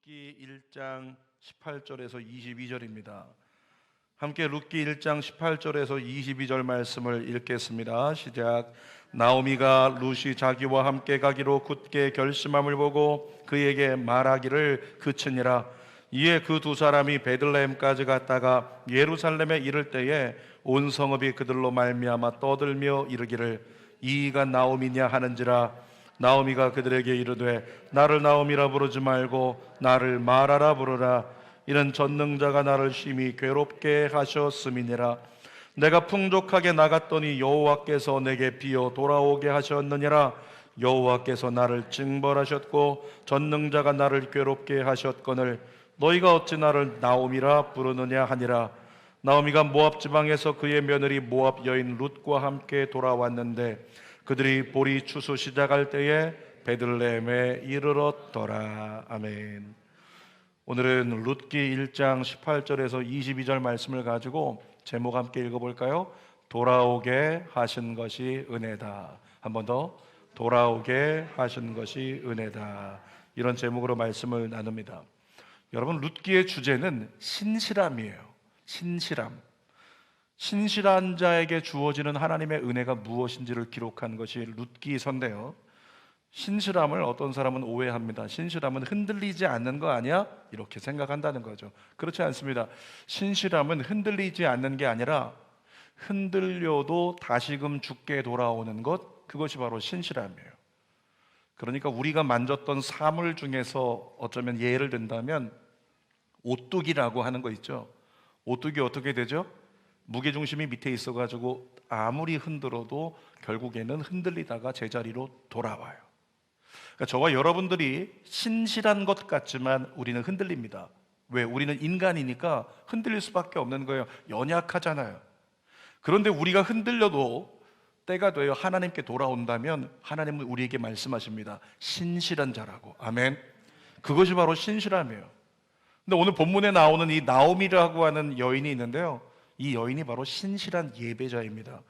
룻기 1장 18절에서 22절입니다. 함께 룻기 1장 18절에서 22절 말씀을 읽겠습니다. 시작. 나오미가 룻이 자기와 함께 가기로 굳게 결심함을 보고 그에게 말하기를 그치니라. 이에 그 두 사람이 베들레헴까지 갔다가 예루살렘에 이를 때에 온 성읍이 그들로 말미암아 떠들며 이르기를 이가 나오미냐 하는지라. 나오미가 그들에게 이르되 나를 나오미라 부르지 말고 나를 마라라 부르라. 이는 전능자가 나를 심히 괴롭게 하셨음이니라. 내가 풍족하게 나갔더니 여호와께서 내게 비어 돌아오게 하셨느니라. 여호와께서 나를 징벌하셨고 전능자가 나를 괴롭게 하셨거늘 너희가 어찌 나를 나오미라 부르느냐 하니라. 나오미가 모압 지방에서 그의 며느리 모압 여인 룻과 함께 돌아왔는데 그들이 보리 추수 시작할 때에 베들레헴에 이르렀더라. 아멘. 오늘은 룻기 1장 18절에서 22절 말씀을 가지고 제목 함께 읽어볼까요? 돌아오게 하신 것이 은혜다. 한 번 더. 돌아오게 하신 것이 은혜다. 이런 제목으로 말씀을 나눕니다. 여러분, 룻기의 주제는 신실함이에요. 신실함. 신실한 자에게 주어지는 하나님의 은혜가 무엇인지를 기록한 것이 룻기서인데요. 신실함을 어떤 사람은 오해합니다. 신실함은 흔들리지 않는 거 아니야? 이렇게 생각한다는 거죠. 그렇지 않습니다. 신실함은 흔들리지 않는 게 아니라 흔들려도 다시금 죽게 돌아오는 것, 그것이 바로 신실함이에요. 그러니까 우리가 만졌던 사물 중에서 어쩌면 예를 든다면 오뚜기라고 하는 거 있죠. 오뚜기 어떻게 되죠? 무게중심이 밑에 있어가지고 아무리 흔들어도 결국에는 흔들리다가 제자리로 돌아와요. 그러니까 저와 여러분들이 신실한 것 같지만 우리는 흔들립니다. 왜? 우리는 인간이니까 흔들릴 수밖에 없는 거예요. 연약하잖아요. 그런데 우리가 흔들려도 때가 되어 하나님께 돌아온다면 하나님은 우리에게 말씀하십니다. 신실한 자라고. 아멘. 그것이 바로 신실함이에요. 근데 오늘 본문에 나오는 이 나오미라고 하는 여인이 있는데요, 이 여인이 바로 신실한 예배자입니다.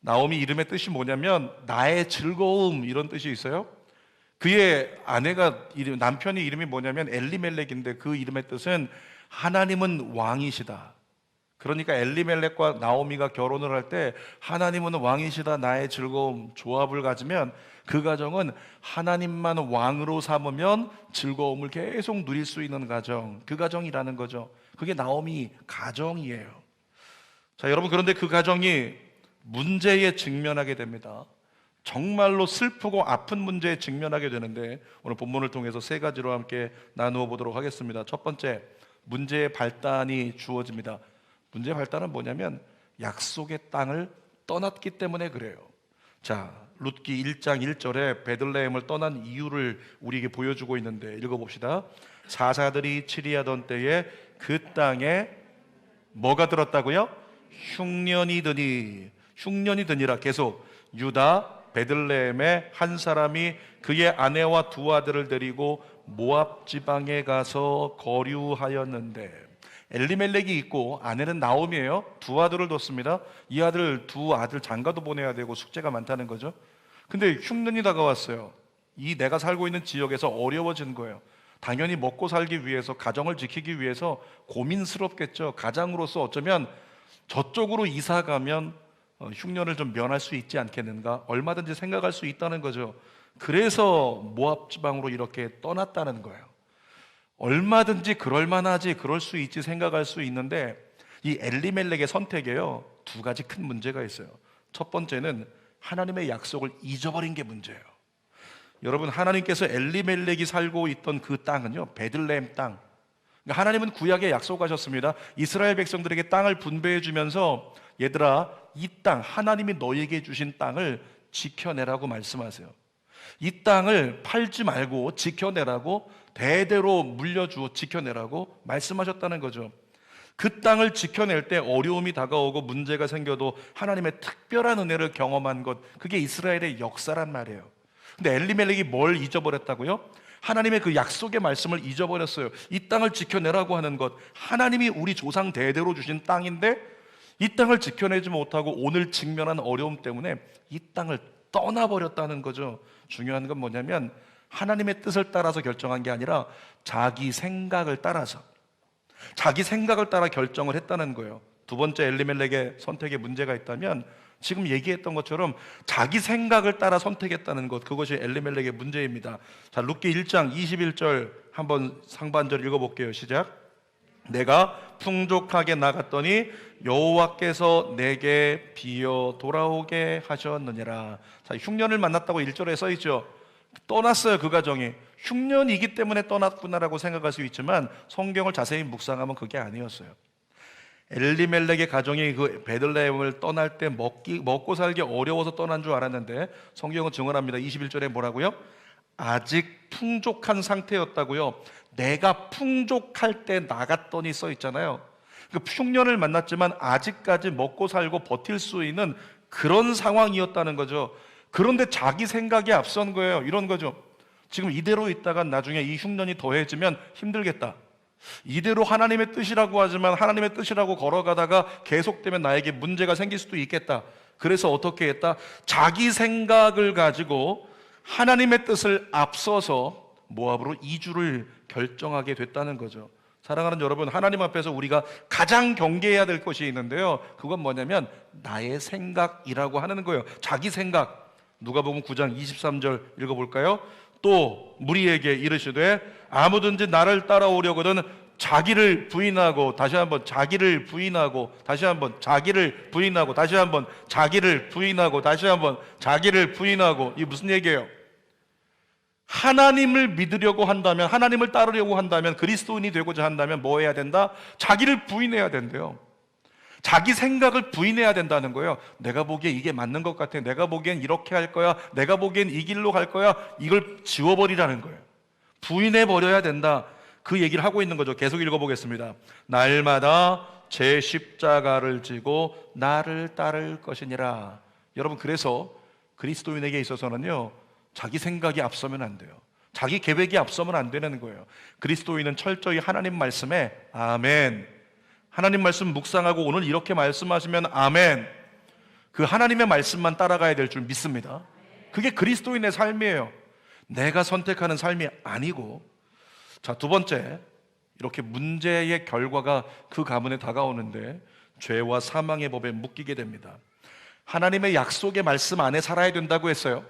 나오미 이름의 뜻이 뭐냐면 나의 즐거움, 이런 뜻이 있어요. 그의 남편의 이름이 뭐냐면 엘리멜렉인데 그 이름의 뜻은 하나님은 왕이시다. 그러니까 엘리멜렉과 나오미가 결혼을 할 때 하나님은 왕이시다, 나의 즐거움, 조합을 가지면 그 가정은 하나님만 왕으로 삼으면 즐거움을 계속 누릴 수 있는 가정, 그 가정이라는 거죠. 그게 나오미 가정이에요. 자, 여러분, 그런데 그 가정이 문제에 직면하게 됩니다. 정말로 슬프고 아픈 문제에 직면하게 되는데 오늘 본문을 통해서 세 가지로 함께 나누어 보도록 하겠습니다. 첫 번째, 문제의 발단이 주어집니다. 문제의 발단은 뭐냐면 약속의 땅을 떠났기 때문에 그래요. 자, 룻기 1장 1절에 베들레헴을 떠난 이유를 우리에게 보여주고 있는데 읽어봅시다. 사사들이 치리하던 때에 그 땅에 뭐가 들었다고요? 흉년이 드니라. 계속 유다 베들레헴의 한 사람이 그의 아내와 두 아들을 데리고 모압 지방에 가서 거류하였는데, 엘리멜렉이 있고 아내는 나오미예요. 두 아들을 뒀습니다. 이 두 아들 장가도 보내야 되고 숙제가 많다는 거죠. 근데 흉년이 다가왔어요. 이 내가 살고 있는 지역에서 어려워진 거예요. 당연히 먹고 살기 위해서, 가정을 지키기 위해서 고민스럽겠죠. 가장으로서 어쩌면 저쪽으로 이사 가면 흉년을 좀 면할 수 있지 않겠는가, 얼마든지 생각할 수 있다는 거죠. 그래서 모압 지방으로 이렇게 떠났다는 거예요. 얼마든지 그럴만하지, 그럴 수 있지 생각할 수 있는데 이 엘리멜렉의 선택에요, 두 가지 큰 문제가 있어요. 첫 번째는 하나님의 약속을 잊어버린 게 문제예요. 여러분, 하나님께서 엘리멜렉이 살고 있던 그 땅은요, 베들레헴 땅. 그러니까 하나님은 구약에 약속하셨습니다. 이스라엘 백성들에게 땅을 분배해 주면서 얘들아, 이 땅, 하나님이 너에게 주신 땅을 지켜내라고 말씀하세요. 이 땅을 팔지 말고 지켜내라고, 대대로 물려주어 지켜내라고 말씀하셨다는 거죠. 그 땅을 지켜낼 때 어려움이 다가오고 문제가 생겨도 하나님의 특별한 은혜를 경험한 것, 그게 이스라엘의 역사란 말이에요. 근데 엘리멜렉이 뭘 잊어버렸다고요? 하나님의 그 약속의 말씀을 잊어버렸어요. 이 땅을 지켜내라고 하는 것, 하나님이 우리 조상 대대로 주신 땅인데 이 땅을 지켜내지 못하고 오늘 직면한 어려움 때문에 이 땅을 떠나버렸다는 거죠. 중요한 건 뭐냐면 하나님의 뜻을 따라서 결정한 게 아니라 자기 생각을 따라서, 자기 생각을 따라 결정을 했다는 거예요. 두 번째 엘리멜렉의 선택에 문제가 있다면 지금 얘기했던 것처럼 자기 생각을 따라 선택했다는 것, 그것이 엘리멜렉의 문제입니다. 자, 룻기 1장 21절 한번 상반절 읽어볼게요. 시작. 내가 풍족하게 나갔더니 여호와께서 내게 비어 돌아오게 하셨느니라. 자, 흉년을 만났다고 1절에 써있죠. 떠났어요. 그 가정이 흉년이기 때문에 떠났구나라고 생각할 수 있지만 성경을 자세히 묵상하면 그게 아니었어요. 엘리멜렉의 가정이 그 베들레헴을 떠날 때 먹고 살기 어려워서 떠난 줄 알았는데 성경은 증언합니다. 21절에 뭐라고요? 아직 풍족한 상태였다고요. 내가 풍족할 때 나갔더니 써 있잖아요. 그 흉년을 만났지만 아직까지 먹고 살고 버틸 수 있는 그런 상황이었다는 거죠. 그런데 자기 생각이 앞선 거예요. 이런 거죠. 지금 이대로 있다가 나중에 이 흉년이 더해지면 힘들겠다. 이대로 하나님의 뜻이라고 하지만 하나님의 뜻이라고 걸어가다가 계속되면 나에게 문제가 생길 수도 있겠다. 그래서 어떻게 했다? 자기 생각을 가지고 하나님의 뜻을 앞서서 모압으로 이주를 결정하게 됐다는 거죠. 사랑하는 여러분, 하나님 앞에서 우리가 가장 경계해야 될 것이 있는데요, 그건 뭐냐면 나의 생각이라고 하는 거예요. 자기 생각. 누가복음 9장 23절 읽어볼까요? 또 무리에게 이르시되 아무든지 나를 따라오려거든 자기를 부인하고, 다시 한번 자기를 부인하고, 다시 한번 자기를 부인하고, 다시 한번 자기를 부인하고, 다시 한번 자기를 부인하고. 이게 무슨 얘기예요? 하나님을 믿으려고 한다면, 하나님을 따르려고 한다면, 그리스도인이 되고자 한다면 뭐 해야 된다? 자기를 부인해야 된대요. 자기 생각을 부인해야 된다는 거예요. 내가 보기엔 이게 맞는 것 같아. 내가 보기엔 이렇게 할 거야. 내가 보기엔 이 길로 갈 거야. 이걸 지워버리라는 거예요. 부인해버려야 된다. 그 얘기를 하고 있는 거죠. 계속 읽어보겠습니다. 날마다 제 십자가를 지고 나를 따를 것이니라. 여러분, 그래서 그리스도인에게 있어서는요, 자기 생각이 앞서면 안 돼요. 자기 계획이 앞서면 안 되는 거예요. 그리스도인은 철저히 하나님 말씀에 아멘, 하나님 말씀 묵상하고 오늘 이렇게 말씀하시면 아멘, 그 하나님의 말씀만 따라가야 될 줄 믿습니다. 그게 그리스도인의 삶이에요. 내가 선택하는 삶이 아니고. 자, 두 번째, 이렇게 문제의 결과가 그 가문에 다가오는데 죄와 사망의 법에 묶이게 됩니다. 하나님의 약속의 말씀 안에 살아야 된다고 했어요.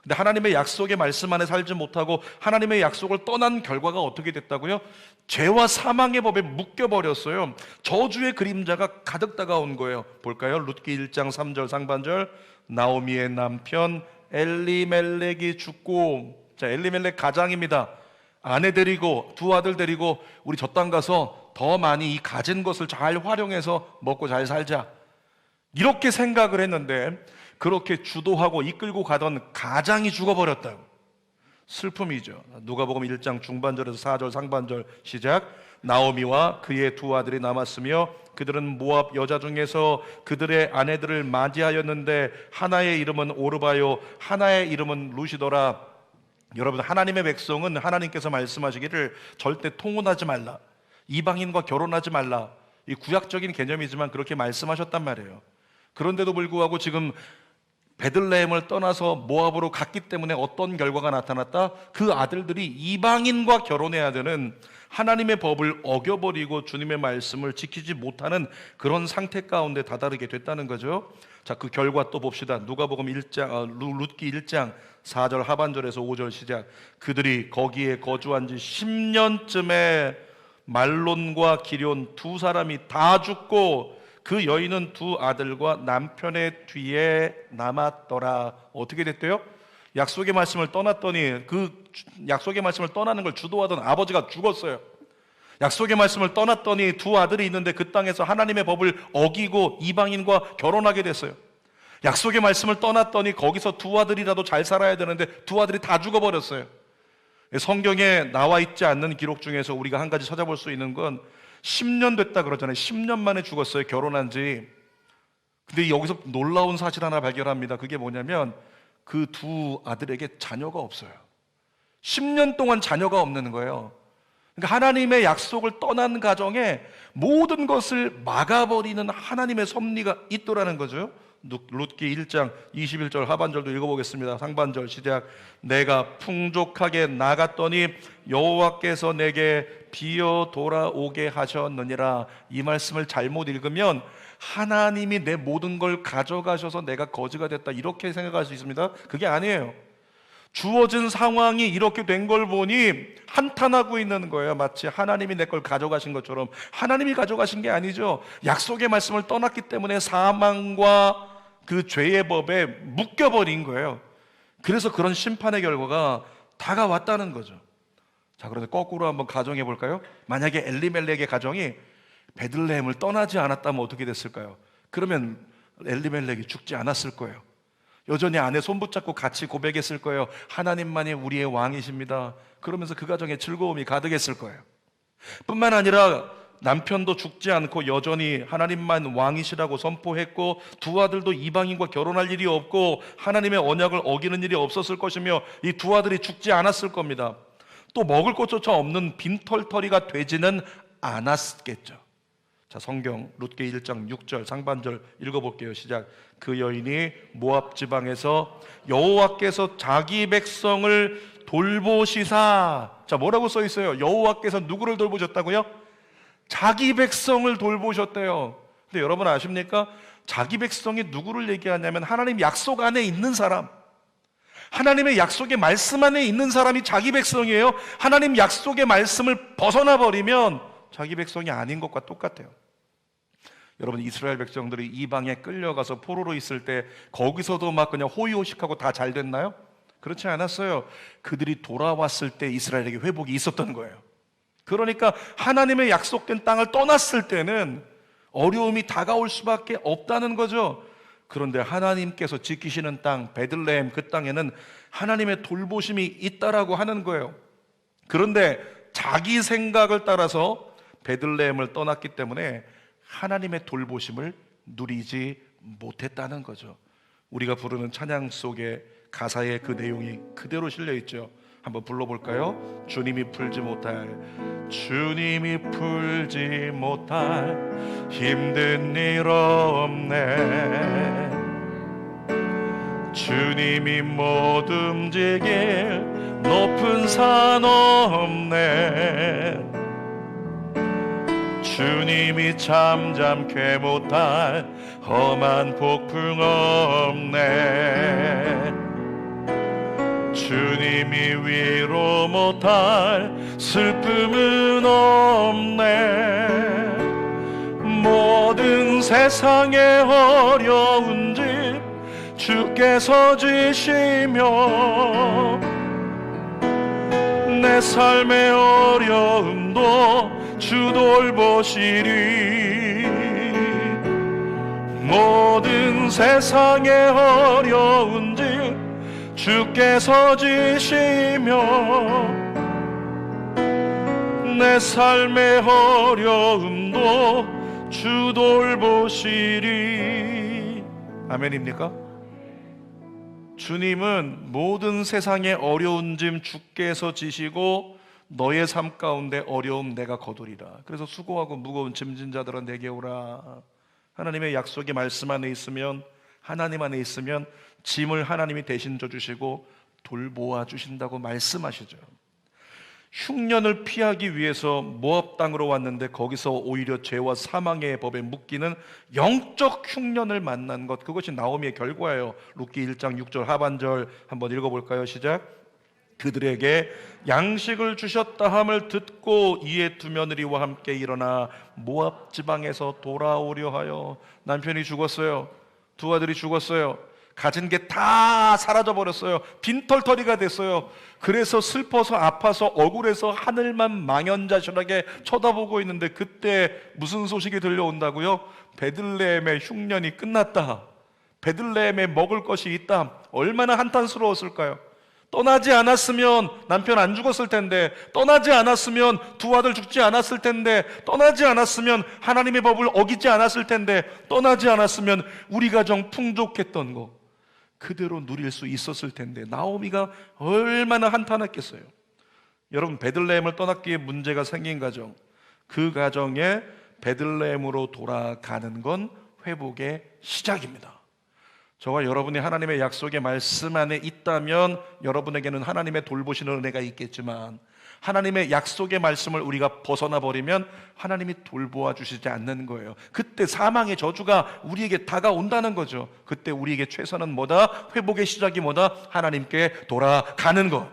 근데 하나님의 약속의 말씀 안에 살지 못하고 하나님의 약속을 떠난 결과가 어떻게 됐다고요? 죄와 사망의 법에 묶여버렸어요. 저주의 그림자가 가득 다가온 거예요. 볼까요? 룻기 1장 3절 상반절. 나오미의 남편 엘리멜렉이 죽고, 자, 엘리멜렉 가장입니다. 아내 데리고 두 아들 데리고 우리 저 땅 가서 더 많이 이 가진 것을 잘 활용해서 먹고 잘 살자, 이렇게 생각을 했는데 그렇게 주도하고 이끌고 가던 가장이 죽어버렸다고. 슬픔이죠. 누가복음 1장 중반절에서 4절 상반절 시작. 나오미와 그의 두 아들이 남았으며 그들은 모압 여자 중에서 그들의 아내들을 맞이하였는데 하나의 이름은 오르바요 하나의 이름은 루시더라. 여러분, 하나님의 백성은 하나님께서 말씀하시기를 절대 통혼하지 말라, 이방인과 결혼하지 말라, 이 구약적인 개념이지만 그렇게 말씀하셨단 말이에요. 그런데도 불구하고 지금 베들레헴을 떠나서 모압으로 갔기 때문에 어떤 결과가 나타났다? 그 아들들이 이방인과 결혼해야 되는 하나님의 법을 어겨버리고 주님의 말씀을 지키지 못하는 그런 상태 가운데 다다르게 됐다는 거죠. 자, 그 결과 또 봅시다. 누가복음 1장, 룻기 1장 4절 하반절에서 5절 시작. 그들이 거기에 거주한 지 10년쯤에 말론과 기럨 두 사람이 다 죽고 그 여인은 두 아들과 남편의 뒤에 남았더라. 어떻게 됐대요? 약속의 말씀을 떠났더니, 그 약속의 말씀을 떠나는 걸 주도하던 아버지가 죽었어요. 약속의 말씀을 떠났더니 두 아들이 있는데 그 땅에서 하나님의 법을 어기고 이방인과 결혼하게 됐어요. 약속의 말씀을 떠났더니 거기서 두 아들이라도 잘 살아야 되는데 두 아들이 다 죽어버렸어요. 성경에 나와 있지 않는 기록 중에서 우리가 한 가지 찾아볼 수 있는 건 10년 됐다 그러잖아요. 10년 만에 죽었어요, 결혼한 지. 근데 여기서 놀라운 사실 하나 발견합니다. 그게 뭐냐면 그 두 아들에게 자녀가 없어요. 10년 동안 자녀가 없는 거예요. 그러니까 하나님의 약속을 떠난 가정에 모든 것을 막아버리는 하나님의 섭리가 있더라는 거죠. 룻기 1장 21절 하반절도 읽어보겠습니다. 상반절 시작. 내가 풍족하게 나갔더니 여호와께서 내게 비어 돌아오게 하셨느니라. 이 말씀을 잘못 읽으면 하나님이 내 모든 걸 가져가셔서 내가 거지가 됐다, 이렇게 생각할 수 있습니다. 그게 아니에요. 주어진 상황이 이렇게 된 걸 보니 한탄하고 있는 거예요. 마치 하나님이 내 걸 가져가신 것처럼. 하나님이 가져가신 게 아니죠. 약속의 말씀을 떠났기 때문에 사망과 그 죄의 법에 묶여버린 거예요. 그래서 그런 심판의 결과가 다가왔다는 거죠. 자, 그런데 거꾸로 한번 가정해 볼까요? 만약에 엘리멜렉의 가정이 베들레헴을 떠나지 않았다면 어떻게 됐을까요? 그러면 엘리멜렉이 죽지 않았을 거예요. 여전히 아내 손 붙잡고 같이 고백했을 거예요. 하나님만이 우리의 왕이십니다. 그러면서 그 가정에 즐거움이 가득했을 거예요. 뿐만 아니라 남편도 죽지 않고 여전히 하나님만 왕이시라고 선포했고, 두 아들도 이방인과 결혼할 일이 없고 하나님의 언약을 어기는 일이 없었을 것이며, 이 두 아들이 죽지 않았을 겁니다. 또 먹을 것조차 없는 빈털터리가 되지는 않았겠죠. 자, 성경 룻기 1장 6절 상반절 읽어볼게요. 시작. 그 여인이 모압 지방에서 여호와께서 자기 백성을 돌보시사. 자, 뭐라고 써 있어요? 여호와께서 누구를 돌보셨다고요? 자기 백성을 돌보셨대요. 근데 여러분 아십니까? 자기 백성이 누구를 얘기하냐면 하나님 약속 안에 있는 사람, 하나님의 약속의 말씀 안에 있는 사람이 자기 백성이에요. 하나님 약속의 말씀을 벗어나 버리면 자기 백성이 아닌 것과 똑같아요. 여러분, 이스라엘 백성들이 이방에 끌려가서 포로로 있을 때 거기서도 막 그냥 호의호식하고 다 잘 됐나요? 그렇지 않았어요. 그들이 돌아왔을 때 이스라엘에게 회복이 있었던 거예요. 그러니까 하나님의 약속된 땅을 떠났을 때는 어려움이 다가올 수밖에 없다는 거죠. 그런데 하나님께서 지키시는 땅 베들레헴, 그 땅에는 하나님의 돌보심이 있다라고 하는 거예요. 그런데 자기 생각을 따라서 베들레헴을 떠났기 때문에 하나님의 돌보심을 누리지 못했다는 거죠. 우리가 부르는 찬양 속에 가사에 그 내용이 그대로 실려 있죠. 한번 불러볼까요? 주님이 풀지 못할 힘든 일 없네. 주님이 못 움직일 높은 산 없네. 주님이 잠잠케 못할 험한 폭풍 없네. 주님이 위로 못할 슬픔은 없네. 모든 세상의 어려운 짐 주께서 지시며, 내 삶의 어려움도 주 돌보시리. 모든 세상의 어려운 짐 주께서 지시며, 내 삶의 어려움도 주 돌보시리. 아멘입니까? 주님은 모든 세상의 어려운 짐 주께서 지시고 너의 삶 가운데 어려움 내가 거두리라. 그래서 수고하고 무거운 짐진 자들아 내게 오라. 하나님의 약속의 말씀 안에 있으면, 하나님 안에 있으면 짐을 하나님이 대신 져주시고 돌보아 주신다고 말씀하시죠. 흉년을 피하기 위해서 모압 땅으로 왔는데 거기서 오히려 죄와 사망의 법에 묶이는 영적 흉년을 만난 것, 그것이 나오미의 결과예요. 룻기 1장 6절 하반절 한번 읽어볼까요? 시작. 그들에게 양식을 주셨다 함을 듣고 이에 두 며느리와 함께 일어나 모압 지방에서 돌아오려 하여. 남편이 죽었어요. 두 아들이 죽었어요. 가진 게 다 사라져 버렸어요. 빈털터리가 됐어요. 그래서 슬퍼서 아파서 억울해서 하늘만 망연자실하게 쳐다보고 있는데, 그때 무슨 소식이 들려온다고요? 베들레헴의 흉년이 끝났다. 베들레헴에 먹을 것이 있다. 얼마나 한탄스러웠을까요? 떠나지 않았으면 남편 안 죽었을 텐데, 떠나지 않았으면 두 아들 죽지 않았을 텐데, 떠나지 않았으면 하나님의 법을 어기지 않았을 텐데, 떠나지 않았으면 우리 가정 풍족했던 거 그대로 누릴 수 있었을 텐데, 나오미가 얼마나 한탄했겠어요. 여러분, 베들레헴을 떠났기에 문제가 생긴 가정, 그 가정에 베들레헴으로 돌아가는 건 회복의 시작입니다. 저와 여러분이 하나님의 약속의 말씀 안에 있다면 여러분에게는 하나님의 돌보시는 은혜가 있겠지만, 하나님의 약속의 말씀을 우리가 벗어나 버리면 하나님이 돌보아 주시지 않는 거예요. 그때 사망의 저주가 우리에게 다가온다는 거죠. 그때 우리에게 최선은 뭐다? 회복의 시작이 뭐다? 하나님께 돌아가는 것.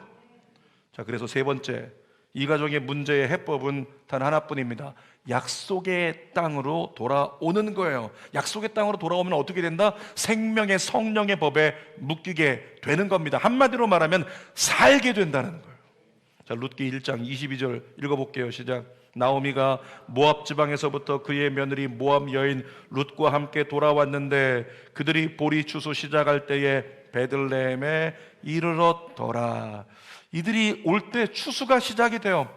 자, 그래서 세 번째, 이 가정의 문제의 해법은 단 하나뿐입니다. 약속의 땅으로 돌아오는 거예요. 약속의 땅으로 돌아오면 어떻게 된다? 생명의 성령의 법에 묶이게 되는 겁니다. 한마디로 말하면 살게 된다는 거예요. 자, 룻기 1장 22절 읽어볼게요. 시작. 나오미가 모압 지방에서부터 그의 며느리 모압 여인 룻과 함께 돌아왔는데 그들이 보리 추수 시작할 때에 베들레헴에 이르렀더라. 이들이 올 때 추수가 시작이 돼요.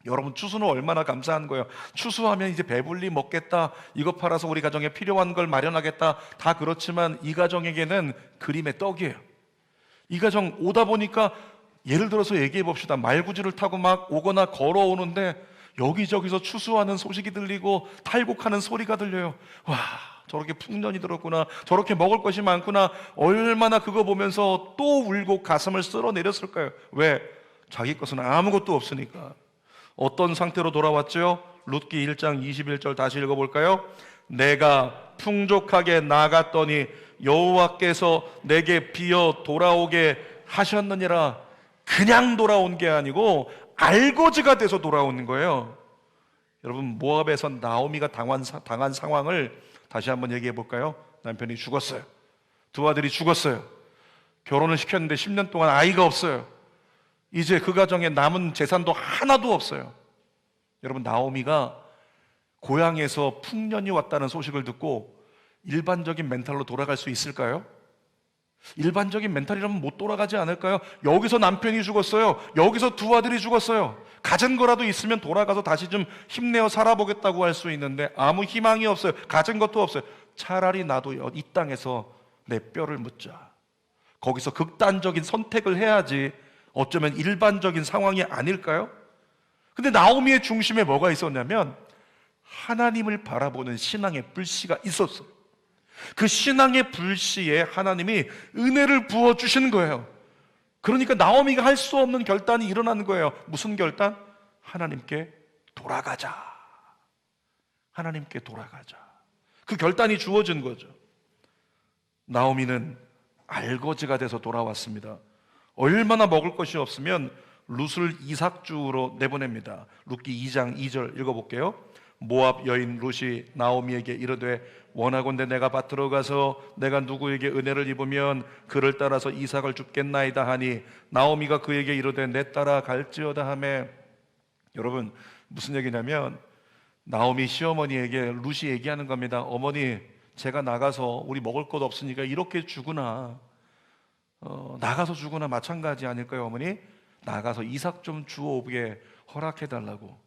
여러분, 추수는 얼마나 감사한 거예요. 추수하면 이제 배불리 먹겠다, 이거 팔아서 우리 가정에 필요한 걸 마련하겠다, 다 그렇지만 이 가정에게는 그림의 떡이에요. 이 가정 오다 보니까, 예를 들어서 얘기해 봅시다. 말구지를 타고 막 오거나 걸어오는데 여기저기서 추수하는 소식이 들리고 탈곡하는 소리가 들려요. 와, 저렇게 풍년이 들었구나, 저렇게 먹을 것이 많구나. 얼마나 그거 보면서 또 울고 가슴을 쓸어내렸을까요? 왜? 자기 것은 아무것도 없으니까. 어떤 상태로 돌아왔죠? 룻기 1장 21절 다시 읽어볼까요? 내가 풍족하게 나갔더니 여호와께서 내게 비어 돌아오게 하셨느니라. 그냥 돌아온 게 아니고 알거지가 돼서 돌아오는 거예요. 여러분, 모압에서 나오미가 당한 상황을 다시 한번 얘기해 볼까요? 남편이 죽었어요. 두 아들이 죽었어요. 결혼을 시켰는데 10년 동안 아이가 없어요. 이제 그 가정에 남은 재산도 하나도 없어요. 여러분, 나오미가 고향에서 풍년이 왔다는 소식을 듣고 일반적인 멘탈로 돌아갈 수 있을까요? 일반적인 멘탈이라면 못 돌아가지 않을까요? 여기서 남편이 죽었어요. 여기서 두 아들이 죽었어요. 가진 거라도 있으면 돌아가서 다시 좀 힘내어 살아보겠다고 할 수 있는데 아무 희망이 없어요. 가진 것도 없어요. 차라리 나도 이 땅에서 내 뼈를 묻자. 거기서 극단적인 선택을 해야지 어쩌면 일반적인 상황이 아닐까요? 근데 나오미의 중심에 뭐가 있었냐면 하나님을 바라보는 신앙의 불씨가 있었어요. 그 신앙의 불씨에 하나님이 은혜를 부어주시는 거예요. 그러니까 나오미가 할 수 없는 결단이 일어나는 거예요. 무슨 결단? 하나님께 돌아가자. 하나님께 돌아가자. 그 결단이 주어진 거죠. 나오미는 알거지가 돼서 돌아왔습니다. 얼마나 먹을 것이 없으면 룻을 이삭주로 내보냅니다. 룻기 2장 2절 읽어볼게요. 모압 여인 룻이 나오미에게 이르되 원하건대 내가 밭으로 가서 내가 누구에게 은혜를 입으면 그를 따라서 이삭을 줍겠나이다 하니 나오미가 그에게 이르되 내 따라 갈지어다 하매. 여러분, 무슨 얘기냐면 나오미 시어머니에게 룻이 얘기하는 겁니다. 어머니, 제가 나가서 우리 먹을 것 없으니까 이렇게 주구나, 나가서 주거나 마찬가지 아닐까요? 어머니, 나가서 이삭 좀 주오게 허락해달라고.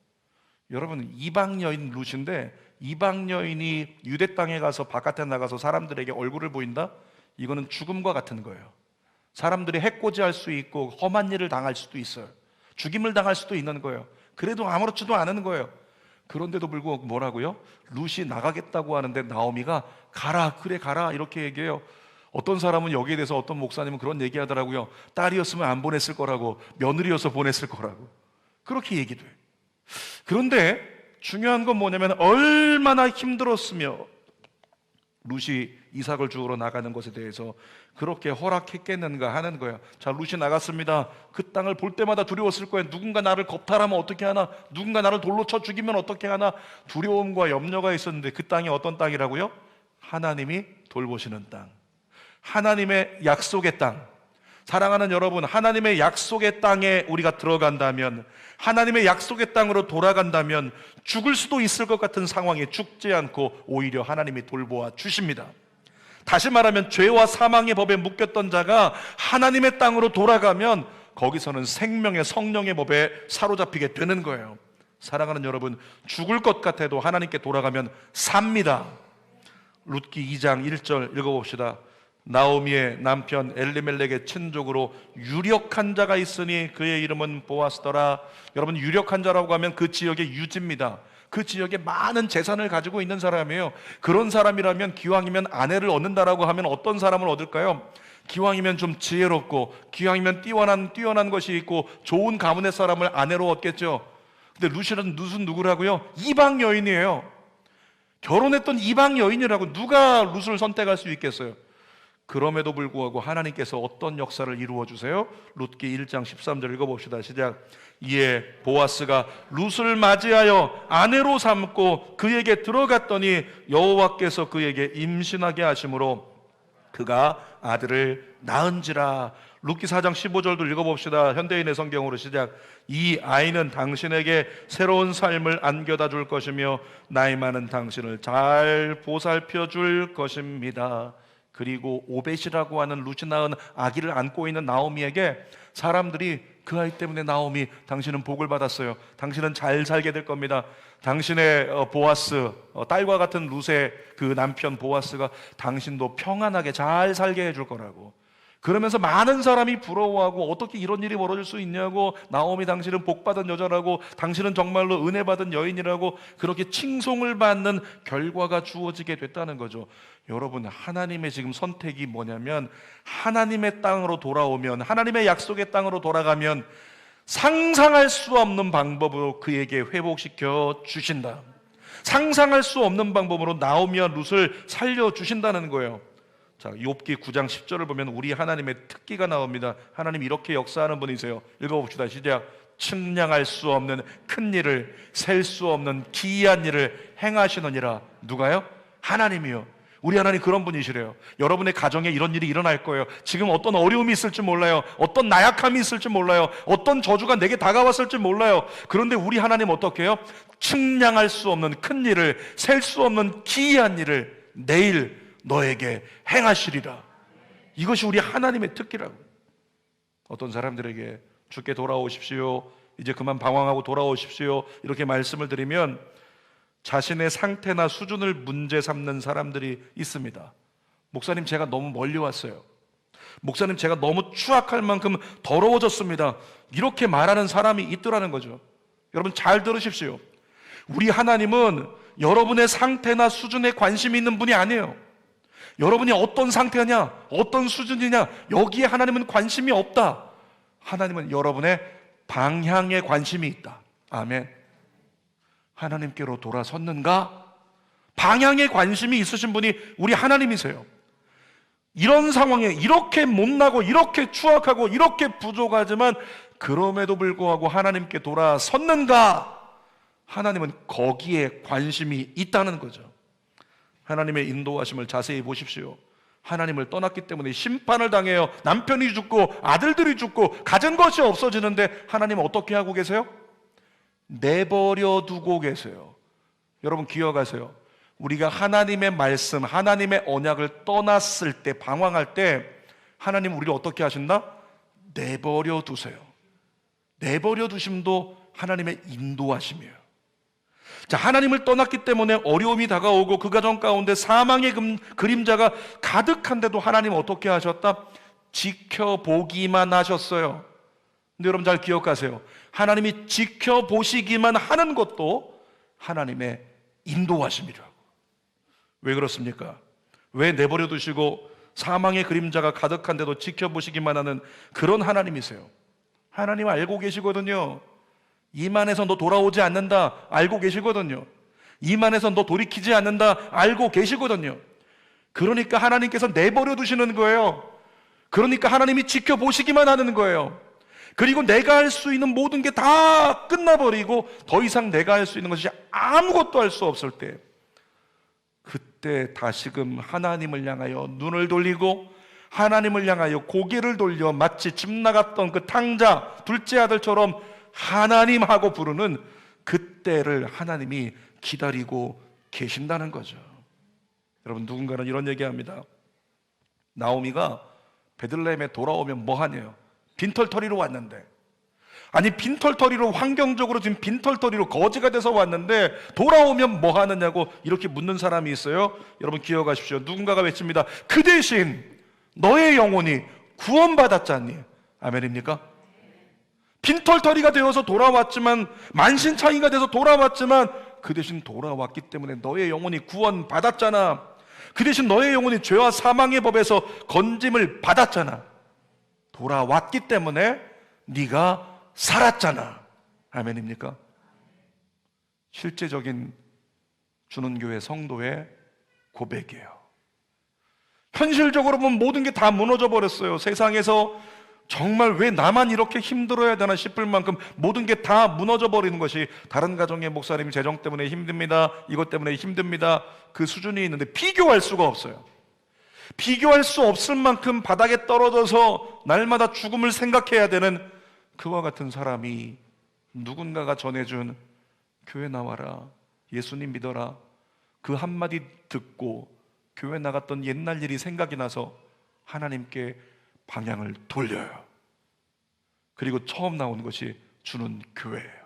여러분, 이방 여인 룻인데 이방 여인이 유대 땅에 가서 바깥에 나가서 사람들에게 얼굴을 보인다? 이거는 죽음과 같은 거예요. 사람들이 해코지할 수 있고 험한 일을 당할 수도 있어요. 죽임을 당할 수도 있는 거예요. 그래도 아무렇지도 않은 거예요. 그런데도 불구하고 뭐라고요? 룻이 나가겠다고 하는데 나오미가 가라, 그래 가라 이렇게 얘기해요. 어떤 사람은 여기에 대해서 어떤 목사님은 그런 얘기하더라고요. 딸이었으면 안 보냈을 거라고, 며느리여서 보냈을 거라고, 그렇게 얘기도 해요. 그런데 중요한 건 뭐냐면 얼마나 힘들었으며 룻이 이삭을 주우러 나가는 것에 대해서 그렇게 허락했겠는가 하는 거예요. 자, 룻이 나갔습니다. 그 땅을 볼 때마다 두려웠을 거예요. 누군가 나를 겁탈하면 어떻게 하나, 누군가 나를 돌로 쳐 죽이면 어떻게 하나, 두려움과 염려가 있었는데 그 땅이 어떤 땅이라고요? 하나님이 돌보시는 땅, 하나님의 약속의 땅. 사랑하는 여러분, 하나님의 약속의 땅에 우리가 들어간다면, 하나님의 약속의 땅으로 돌아간다면 죽을 수도 있을 것 같은 상황에 죽지 않고 오히려 하나님이 돌보아 주십니다. 다시 말하면 죄와 사망의 법에 묶였던 자가 하나님의 땅으로 돌아가면 거기서는 생명의 성령의 법에 사로잡히게 되는 거예요. 사랑하는 여러분, 죽을 것 같아도 하나님께 돌아가면 삽니다. 룻기 2장 1절 읽어봅시다. 나오미의 남편 엘리멜렉의 친족으로 유력한 자가 있으니 그의 이름은 보아스더라. 여러분, 유력한 자라고 하면 그 지역의 유지입니다. 그 지역에 많은 재산을 가지고 있는 사람이에요. 그런 사람이라면 기왕이면 아내를 얻는다라고 하면 어떤 사람을 얻을까요? 기왕이면 좀 지혜롭고, 기왕이면 뛰어난 것이 있고 좋은 가문의 사람을 아내로 얻겠죠. 근데 룻은 누구라고요? 이방 여인이에요. 결혼했던 이방 여인이라고. 누가 룻을 선택할 수 있겠어요? 그럼에도 불구하고 하나님께서 어떤 역사를 이루어 주세요? 룻기 1장 13절 읽어봅시다. 시작. 이에 보아스가 룻을 맞이하여 아내로 삼고 그에게 들어갔더니 여호와께서 그에게 임신하게 하심으로 그가 아들을 낳은지라. 룻기 4장 15절도 읽어봅시다. 현대인의 성경으로 시작. 이 아이는 당신에게 새로운 삶을 안겨다 줄 것이며 나이 많은 당신을 잘 보살펴 줄 것입니다. 그리고 오벳이라고 하는 룻이 낳은 아기를 안고 있는 나오미에게 사람들이 그 아이 때문에 나오미, 당신은 복을 받았어요. 당신은 잘 살게 될 겁니다. 당신의 보아스, 딸과 같은 룻의 그 남편 보아스가 당신도 평안하게 잘 살게 해줄 거라고. 그러면서 많은 사람이 부러워하고 어떻게 이런 일이 벌어질 수 있냐고, 나오미 당신은 복받은 여자라고, 당신은 정말로 은혜받은 여인이라고 그렇게 칭송을 받는 결과가 주어지게 됐다는 거죠. 여러분, 하나님의 지금 선택이 뭐냐면 하나님의 땅으로 돌아오면, 하나님의 약속의 땅으로 돌아가면 상상할 수 없는 방법으로 그에게 회복시켜 주신다. 상상할 수 없는 방법으로 나오미와 룻을 살려주신다는 거예요. 자, 욥기 9장 10절을 보면 우리 하나님의 특기가 나옵니다. 하나님 이렇게 역사하는 분이세요. 읽어봅시다. 시작. 측량할 수 없는 큰 일을, 셀 수 없는 기이한 일을 행하시느니라. 누가요? 하나님이요. 우리 하나님 그런 분이시래요. 여러분의 가정에 이런 일이 일어날 거예요. 지금 어떤 어려움이 있을지 몰라요. 어떤 나약함이 있을지 몰라요. 어떤 저주가 내게 다가왔을지 몰라요. 그런데 우리 하나님 어떻게 해요? 측량할 수 없는 큰 일을, 셀 수 없는 기이한 일을 내일 너에게 행하시리라. 이것이 우리 하나님의 특기라고. 어떤 사람들에게 주께 돌아오십시오, 이제 그만 방황하고 돌아오십시오, 이렇게 말씀을 드리면 자신의 상태나 수준을 문제 삼는 사람들이 있습니다. 목사님, 제가 너무 멀리 왔어요. 목사님, 제가 너무 추악할 만큼 더러워졌습니다. 이렇게 말하는 사람이 있더라는 거죠. 여러분 잘 들으십시오. 우리 하나님은 여러분의 상태나 수준에 관심이 있는 분이 아니에요. 여러분이 어떤 상태냐, 어떤 수준이냐, 여기에 하나님은 관심이 없다. 하나님은 여러분의 방향에 관심이 있다. 아멘. 하나님께로 돌아섰는가? 방향에 관심이 있으신 분이 우리 하나님이세요. 이런 상황에 이렇게 못나고 이렇게 추악하고 이렇게 부족하지만 그럼에도 불구하고 하나님께 돌아섰는가? 하나님은 거기에 관심이 있다는 거죠. 하나님의 인도하심을 자세히 보십시오. 하나님을 떠났기 때문에 심판을 당해요. 남편이 죽고 아들들이 죽고 가진 것이 없어지는데 하나님은 어떻게 하고 계세요? 내버려 두고 계세요. 여러분 기억하세요. 우리가 하나님의 말씀, 하나님의 언약을 떠났을 때, 방황할 때 하나님은 우리를 어떻게 하신다? 내버려 두세요. 내버려 두심도 하나님의 인도하심이에요. 자, 하나님을 떠났기 때문에 어려움이 다가오고 그 가정 가운데 사망의 그림자가 가득한데도 하나님은 어떻게 하셨다? 지켜보기만 하셨어요. 근데 여러분 잘 기억하세요. 하나님이 지켜보시기만 하는 것도 하나님의 인도하심이라고. 왜 그렇습니까? 왜 내버려 두시고 사망의 그림자가 가득한데도 지켜보시기만 하는 그런 하나님이세요? 하나님 알고 계시거든요. 이만해서 너 돌아오지 않는다 알고 계시거든요. 이만해서 너 돌이키지 않는다 알고 계시거든요. 그러니까 하나님께서 내버려 두시는 거예요. 그러니까 하나님이 지켜보시기만 하는 거예요. 그리고 내가 할 수 있는 모든 게 다 끝나버리고 더 이상 내가 할 수 있는 것이 아무것도 할 수 없을 때, 그때 다시금 하나님을 향하여 눈을 돌리고 하나님을 향하여 고개를 돌려 마치 집 나갔던 그 탕자 둘째 아들처럼 하나님하고 부르는 그때를 하나님이 기다리고 계신다는 거죠. 여러분 누군가는 이런 얘기합니다. 나오미가 베들레헴에 돌아오면 뭐하냐요? 빈털터리로 왔는데, 아니 빈털터리로, 환경적으로 지금 빈털터리로 거지가 돼서 왔는데 돌아오면 뭐하느냐고 이렇게 묻는 사람이 있어요. 여러분 기억하십시오. 누군가가 외칩니다. 그 대신 너의 영혼이 구원받았잖니. 아멘입니까? 빈털터리가 되어서 돌아왔지만, 만신창이가 돼서 돌아왔지만, 그 대신 돌아왔기 때문에 너의 영혼이 구원받았잖아. 그 대신 너의 영혼이 죄와 사망의 법에서 건짐을 받았잖아. 돌아왔기 때문에 네가 살았잖아. 아멘입니까? 실제적인 주는교회 성도의 고백이에요. 현실적으로 보면 모든 게 다 무너져 버렸어요. 세상에서 정말 왜 나만 이렇게 힘들어야 되나 싶을 만큼 모든 게 다 무너져 버리는 것이, 다른 가정의 목사님이 재정 때문에 힘듭니다, 이것 때문에 힘듭니다, 그 수준이 있는데 비교할 수가 없어요. 비교할 수 없을 만큼 바닥에 떨어져서 날마다 죽음을 생각해야 되는 그와 같은 사람이 누군가가 전해준 교회 나와라, 예수님 믿어라, 그 한마디 듣고 교회 나갔던 옛날 일이 생각이 나서 하나님께 방향을 돌려요. 그리고 처음 나온 것이 주는 교회예요.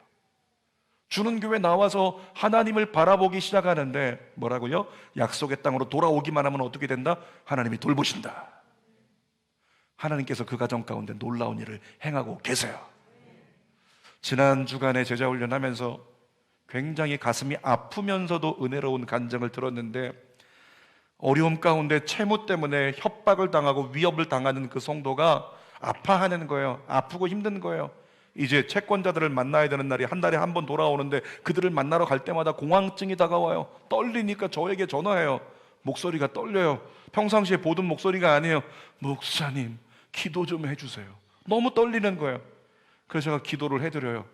주는 교회 나와서 하나님을 바라보기 시작하는데 뭐라고요? 약속의 땅으로 돌아오기만 하면 어떻게 된다? 하나님이 돌보신다. 하나님께서 그 가정 가운데 놀라운 일을 행하고 계세요. 지난 주간에 제자 훈련하면서 굉장히 가슴이 아프면서도 은혜로운 간증을 들었는데, 어려움 가운데 채무 때문에 협박을 당하고 위협을 당하는 그 성도가 아파하는 거예요. 아프고 힘든 거예요. 이제 채권자들을 만나야 되는 날이 한 달에 한 번 돌아오는데, 그들을 만나러 갈 때마다 공황증이 다가와요. 떨리니까 저에게 전화해요. 목소리가 떨려요. 평상시에 보던 목소리가 아니에요. 목사님, 기도 좀 해주세요. 너무 떨리는 거예요. 그래서 제가 기도를 해드려요.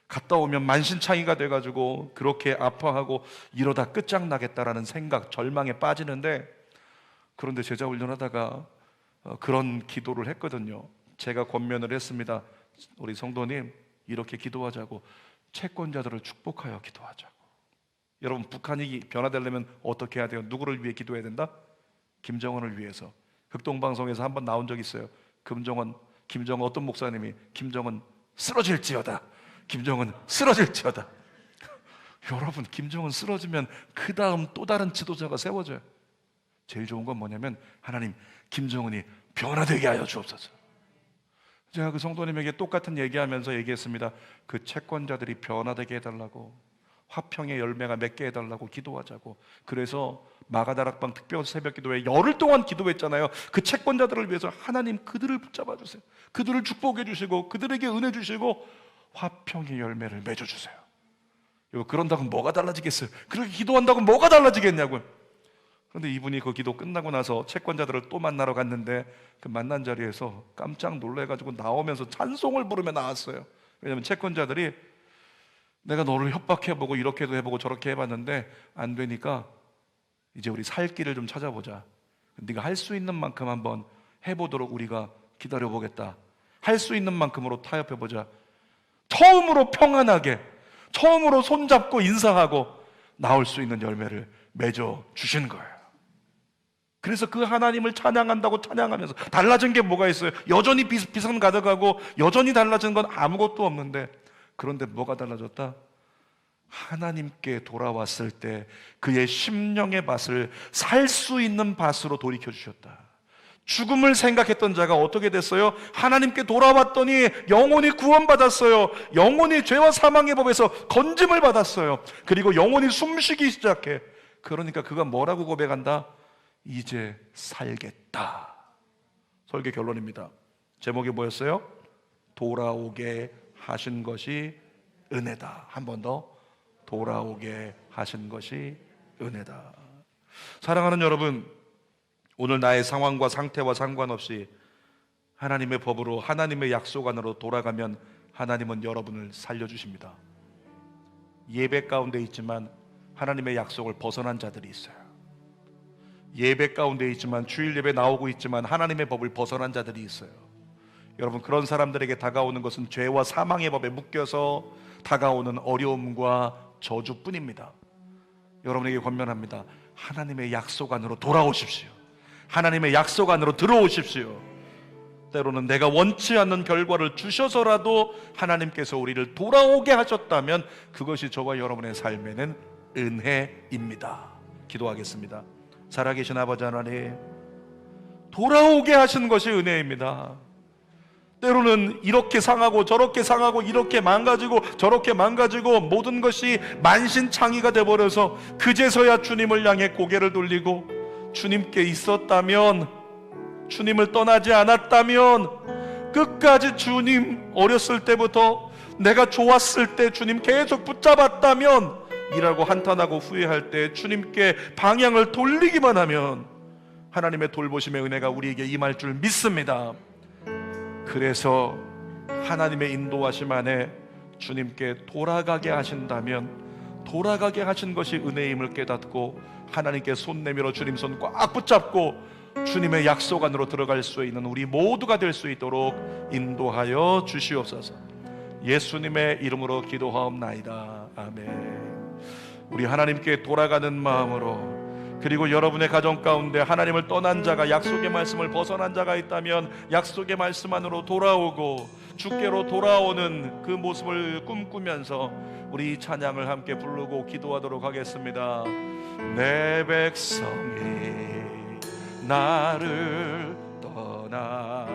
갔다 오면 만신창이가 돼가지고 그렇게 아파하고 이러다 끝장나겠다라는 생각, 절망에 빠지는데, 그런데 제자 훈련하다가 그런 기도를 했거든요. 제가 권면을 했습니다. 우리 성도님, 이렇게 기도하자고, 채권자들을 축복하여 기도하자고. 여러분, 북한이 변화되려면 어떻게 해야 돼요? 누구를 위해 기도해야 된다? 김정은을 위해서. 극동방송에서 한번 나온 적 있어요. 김정은 어떤 목사님이 김정은 쓰러질지어다, 김정은 쓰러질지어다. 여러분, 김정은 쓰러지면 그 다음 또 다른 지도자가 세워져요. 제일 좋은 건 뭐냐면, 하나님, 김정은이 변화되게 하여 주옵소서. 제가 그 성도님에게 똑같은 얘기하면서 얘기했습니다. 그 채권자들이 변화되게 해달라고, 화평의 열매가 맺게 해달라고 기도하자고. 그래서 마가다락방 특별 새벽기도회 열흘 동안 기도했잖아요. 그 채권자들을 위해서 하나님, 그들을 붙잡아 주세요. 그들을 축복해 주시고 그들에게 은혜 주시고 화평의 열매를 맺어주세요. 그런다고 뭐가 달라지겠어요? 그렇게 기도한다고 뭐가 달라지겠냐고요. 그런데 이분이 그 기도 끝나고 나서 채권자들을 또 만나러 갔는데, 그 만난 자리에서 깜짝 놀래가지고 나오면서 찬송을 부르며 나왔어요. 왜냐하면 채권자들이 내가 너를 협박해보고 이렇게도 해보고 저렇게 해봤는데 안 되니까 이제 우리 살 길을 좀 찾아보자. 네가 할 수 있는 만큼 한번 해보도록 우리가 기다려보겠다. 할 수 있는 만큼으로 타협해보자. 처음으로 평안하게, 처음으로 손잡고 인사하고 나올 수 있는 열매를 맺어 주신 거예요. 그래서 그 하나님을 찬양한다고 찬양하면서 달라진 게 뭐가 있어요? 여전히 비선 가득하고 여전히 달라진 건 아무것도 없는데, 그런데 뭐가 달라졌다? 하나님께 돌아왔을 때 그의 심령의 밭을 살 수 있는 밭으로 돌이켜 주셨다. 죽음을 생각했던 자가 어떻게 됐어요? 하나님께 돌아왔더니 영혼이 구원받았어요. 영혼이 죄와 사망의 법에서 건짐을 받았어요. 그리고 영혼이 숨쉬기 시작해. 그러니까 그가 뭐라고 고백한다? 이제 살겠다. 설교 결론입니다. 제목이 뭐였어요? 돌아오게 하신 것이 은혜다. 한 번 더, 돌아오게 하신 것이 은혜다. 사랑하는 여러분, 오늘 나의 상황과 상태와 상관없이 하나님의 법으로, 하나님의 약속 안으로 돌아가면 하나님은 여러분을 살려주십니다. 예배 가운데 있지만 하나님의 약속을 벗어난 자들이 있어요. 예배 가운데 있지만, 주일 예배 나오고 있지만 하나님의 법을 벗어난 자들이 있어요. 여러분, 그런 사람들에게 다가오는 것은 죄와 사망의 법에 묶여서 다가오는 어려움과 저주뿐입니다. 여러분에게 권면합니다. 하나님의 약속 안으로 돌아오십시오. 하나님의 약속 안으로 들어오십시오. 때로는 내가 원치 않는 결과를 주셔서라도 하나님께서 우리를 돌아오게 하셨다면 그것이 저와 여러분의 삶에는 은혜입니다. 기도하겠습니다. 살아계신 아버지 하나님, 돌아오게 하신 것이 은혜입니다. 때로는 이렇게 상하고 저렇게 상하고 이렇게 망가지고 저렇게 망가지고 모든 것이 만신창이가 돼버려서 그제서야 주님을 향해 고개를 돌리고 주님께 있었다면, 주님을 떠나지 않았다면, 끝까지 주님 어렸을 때부터 내가 좋았을 때 주님 계속 붙잡았다면, 이라고 한탄하고 후회할 때 주님께 방향을 돌리기만 하면 하나님의 돌보심의 은혜가 우리에게 임할 줄 믿습니다. 그래서 하나님의 인도하심 안에 주님께 돌아가게 하신다면, 돌아가게 하신 것이 은혜임을 깨닫고 하나님께 손 내밀어 주님 손 꽉 붙잡고 주님의 약속 안으로 들어갈 수 있는 우리 모두가 될 수 있도록 인도하여 주시옵소서. 예수님의 이름으로 기도하옵나이다. 아멘. 우리 하나님께 돌아가는 마음으로, 그리고 여러분의 가정 가운데 하나님을 떠난 자가, 약속의 말씀을 벗어난 자가 있다면 약속의 말씀 안으로 돌아오고 주께로 돌아오는 그 모습을 꿈꾸면서 우리 이 찬양을 함께 부르고 기도하도록 하겠습니다. 내 백성이 나를 떠나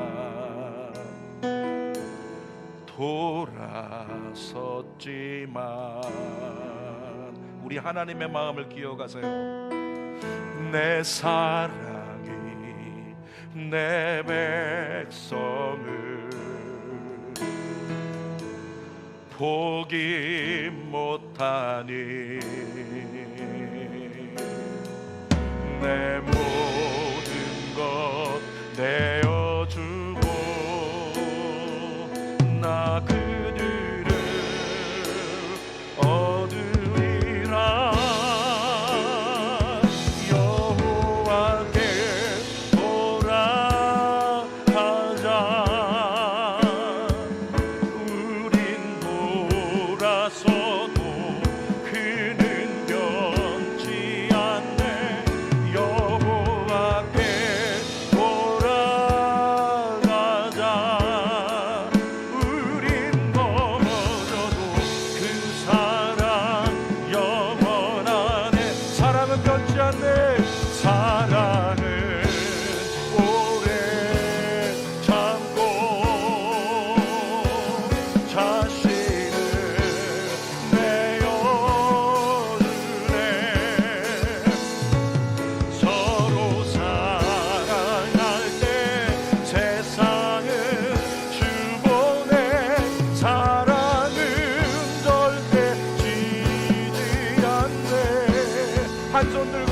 돌아섰지만, 우리 하나님의 마음을 기억하세요. 내 사랑이 내 백성을 포기 못하니 내 모든 것 내어주고 나 그들을 얻으리라. 여호와께 돌아가자. 우린 돌아서도 그는 변치 않네. 여호와께 돌아가자. 우린 넘어져도 그 사랑 영원하네. 사랑은 변치 않네. 사랑은 오래 참고 자신을 내어주네. 서로 사랑할 때 세상은 주보내. 사랑은 절대 지지 않네. 한 손 들고